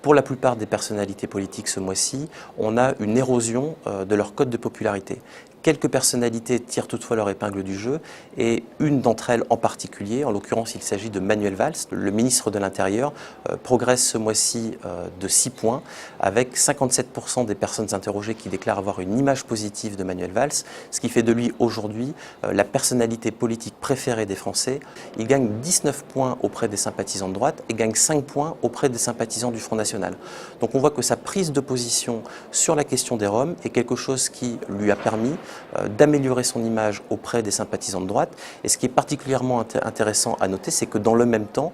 Pour la plupart des personnalités politiques ce mois-ci, on a une érosion de leur cote de popularité. Quelques personnalités tirent toutefois leur épingle du jeu et une d'entre elles en particulier, en l'occurrence il s'agit de Manuel Valls, le ministre de l'Intérieur, progresse ce mois-ci de 6 points avec 57% des personnes interrogées qui déclarent avoir une image positive de Manuel Valls, ce qui fait de lui aujourd'hui la personnalité politique préférée des Français. Il gagne 19 points auprès des sympathisants de droite et gagne 5 points auprès des sympathisants du Front National. Donc on voit que sa prise de position sur la question des Roms est quelque chose qui lui a permis d'améliorer son image auprès des sympathisants de droite. Et ce qui est particulièrement intéressant à noter, c'est que dans le même temps,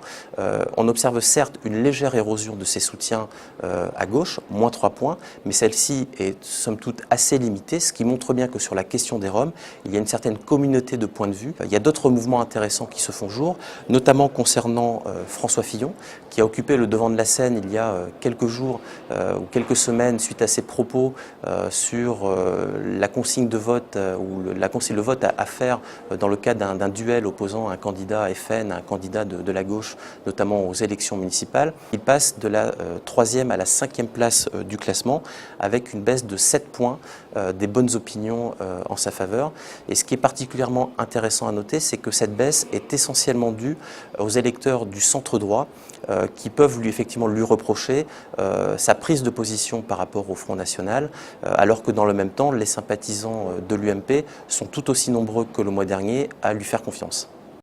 on observe certes une légère érosion de ses soutiens à gauche, moins 3 points, mais celle-ci est somme toute assez limitée, ce qui montre bien que sur la question des Roms, il y a une certaine communauté de points de vue. Il y a d'autres mouvements intéressants qui se font jour, notamment concernant François Fillon, qui a occupé le devant de la scène il y a quelques jours ou quelques semaines suite à ses propos sur la consigne de vote ou le vote à faire dans le cadre d'un duel opposant un candidat FN à un candidat de la gauche, notamment aux élections municipales. Il passe de la 3e à la 5e place du classement avec une baisse de 7 points des bonnes opinions en sa faveur. Et ce qui est particulièrement intéressant à noter, c'est que cette baisse est essentiellement due aux électeurs du centre droit qui peuvent effectivement lui reprocher sa prise de position par rapport au Front National, alors que dans le même temps, les sympathisants de l'UMP sont tout aussi nombreux que le mois dernier à lui faire confiance.